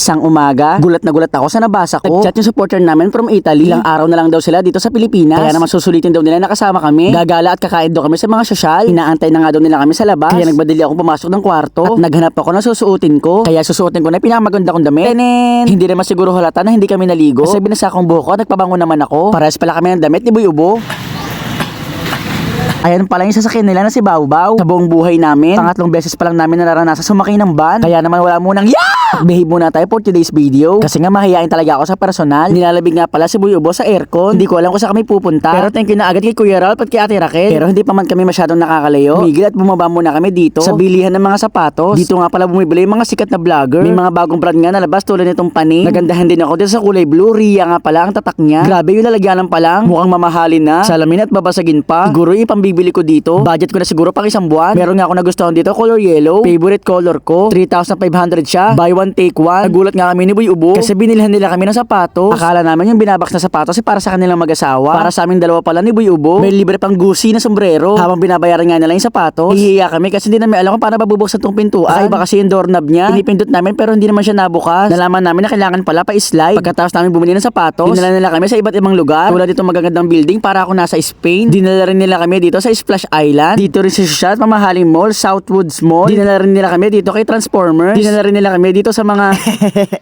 Isang umaga, gulat na gulat ako sa nabasa ko. Nag-chat yung supporter namin from Italy. Ilang araw na lang daw sila dito sa Pilipinas. Kaya naman susulitin daw nila na kasama kami. Gagala at kakain daw kami sa mga sosyal. Inaantay na nga daw nila kami sa labas. Kaya nagmadali akong pumasok ng kwarto. At naghanap ako ng susuotin ko. Kaya susuotin ko na pinakamaganda kong damit. Tenen! Hindi naman siguro halata na hindi kami naligo. Kasi binasa akong buhok ko at nagpabango naman ako. Parehas pala kami ng damit ni Boy Ubo. Ayan pala yung sasakyan nila na si Baw-Baw. Sa buong buhay namin, pangatlong beses pa lang namin nararanasan sumakay ng van. Kaya naman wala munang behave muna tayo for today's video. Kasi nga mahihain talaga ako sa personal. Nilalabig nga pala si Boy Ubo sa aircon. Hindi ko alam kung saan kami pupunta. Pero thank you na agad kay Kuya Ralph at kay Ate Raquel. Pero hindi pa man kami masyadong nakakalayo. Migil at bumaba muna kami dito sa bilihan ng mga sapatos. Dito nga pala bumibili yung mga sikat na vlogger. May mga bagong brand nga nalabas tulad nitong Paning. Nagandahan din ako dito sa kulay blue. Ria nga pala ang tatak niya. Grabe yung lalagyanan pa lang. Mukhang mamahalin na. Salamin at babasagin pa. Siguro yung pambibili ko dito. Budget ko na siguro pang isang buwan. Meron nga ako nagustuhan dito, color yellow. Favorite color ko. 3,500 siya. Buy one take one. Nagulat nga kami ni Boy Ubo kasi binilhan nila kami ng sapatos. Akala namin yung binabox na sapatos ay para sa kanilang mag-asawa. Para sa aming dalawa pala ni Boy Ubo. May libre pang gusi na sombrero. Habang binabayaran nga nila yung sapatos, hihiya kami kasi hindi namin alam kung paano babubuksan tong pintuan. Kakaiba kasi yung doorknob niya. Pinipindot namin pero hindi naman siya nabukas. Nalaman namin na kailangan pala pa-slide. Pagkatapos namin bumili ng sapatos, dinala nila kami sa iba't ibang lugar. Tulad itong magagandang building para ako nasa Spain. Dinala rin nila kami dito sa Splash Island. Dito rin sa Shushat, Mamahaling Mall, Southwoods Mall. Dinala rin nila kami dito kay Transformers. Dinala rin nila kami dito sa mga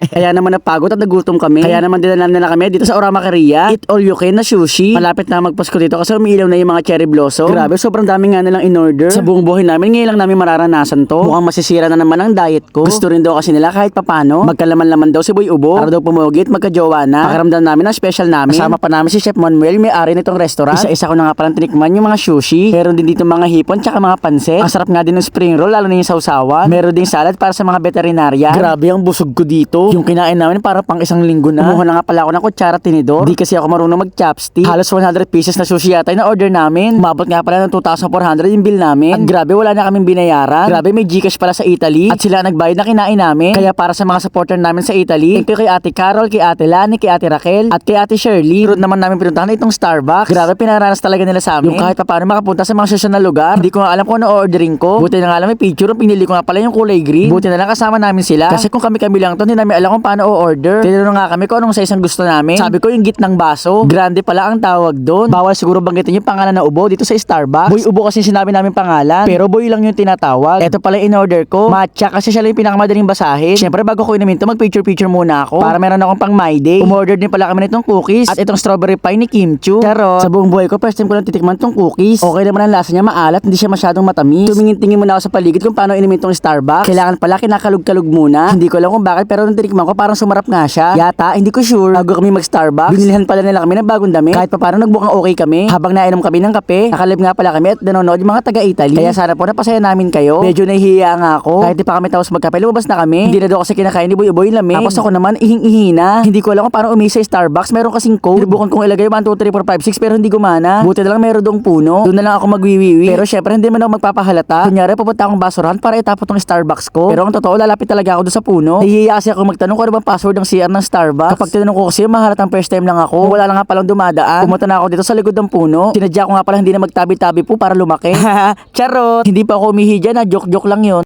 kaya naman napagod at nagutom kami. Kaya naman dinala nila kami dito sa Orama Korea. Eat all you can na sushi. Malapit na magpasko dito kasi umiilaw na yung mga cherry blossom. Grabe, sobrang dami nga nilang in-order. Sa buong buhay namin, ngayon lang namin mararanasan to. Mukhang masisira na naman ang diet ko. Gusto rin daw kasi nila kahit papano. Magkalaman-laman daw si Boy Ubo. Para daw pumugit, magkajowa na. Pakiramdam namin ang special namin. Kasama pa namin si Chef Manuel, may-ari nitong restaurant. Isa-isa ko na nga palang tinikman yung mga sushi. Meron din dito mga hipon tsaka mga pansit. Ang sarap nga din ng spring roll, lalo na yung sausawan. Meron din salad para sa mga veterinarya. Grabe ang busog ko dito. Yung kinain namin para pang isang linggo na. Kumuha na nga pala ako ng kutsara tinidor. Di kasi ako marunong mag-chopstick. Halos 100 pieces na sushi yata na order namin. Umabot nga pala ng 2,400 yung bill namin. At grabe, wala na kaming binayaran. Grabe, may Gcash pala sa Italy. At sila nagbayad na kinain namin. Kaya para sa mga supporter namin sa Italy, thank you kay Ate Carol, kay Ate Lani, kay Ate Raquel, at kay Ate Shirley. Road naman namin pinuntahan na itong Starbucks. Grabe, pinaranas talaga nila sa amin. Yung kahit pa paano makapunta sa mga sosyal na lugar. Hindi ko nga alam kung ano ordering ko. Buti na nga lang may picture. Pinili ko nga pala yung kulay green. Buti na lang kasama namin sila. Kasi kung kami lang to, hindi namin alam kung paano o-order. Tinanong nga kami kung anong size ang gusto namin. Sabi ko yung gitnang baso. Grande pala ang tawag doon. Bawal siguro banggitin yung pangalan na Ubo dito sa Starbucks. Boy Ubo kasi sinabi namin pangalan. Pero Boy lang yung tinatawag. Ito pala in order ko. Matcha kasi siya lang yung pinakamadaling basahin. Siyempre bago ko inumin to, mag-picture muna ako. Para meron akong pang my day. Umorder din pala kami nitong cookies. At itong strawberry pie ni Kim Chu. Charot. Sa buong buhay ko, first time ko lang titikman tong cookies. Okay naman ang lasa niya, maalat. Hindi siya masyadong matamis. Tumingin-tingin muna ako sa paligid kung paano inumin tong Starbucks. Kailangan pala kinakalog-kalog muna. Hindi ko alam kung bakit pero nung tinikman ko parang sumarap nga siya. Yata, hindi ko sure. Bago kami mag-Starbucks, binilihan pala nila kami ng bagong damit. Kahit pa paano nagbukang okay kami. Habang nainom kami ng kape, nakalib nga pala kami at nanonood yung mga taga-Italy. Kaya sana po napasaya namin kayo. Medyo nahihiya nga ako. Kahit di pa kami tapos magkape, lumabas na kami. Hindi na daw kasi kinakain ni Boy Ubo yung lamig. Tapos ako naman, ihing-ihi na. Hindi ko alam kung paano umisa sa Starbucks. Meron kasing code. Sinubukan kong ilagay 1, 2, 3, 4, 5, 6 pero hindi gumana. Buti na lang meron doong puno. Doon na lang ako magwiwiwi. Pero syempre hindi man ako magpapahalata. Kunyari pupunta akong basurahan para itapon tong Starbucks ko. Pero ang totoo, lalapit talaga ako doon sa puno. Nahihiya kasi ako magtanong kung ano bang password ng CR ng Starbucks. Kapag tinanong ko kasi mahalatang first time lang ako. Wala lang nga palang dumadaan. Pumunta na ako dito sa likod ng puno. Sinadya ko nga pala hindi na magtabi-tabi po para lumaki. Charot! Hindi pa ako umihi dyan, joke-joke lang yun.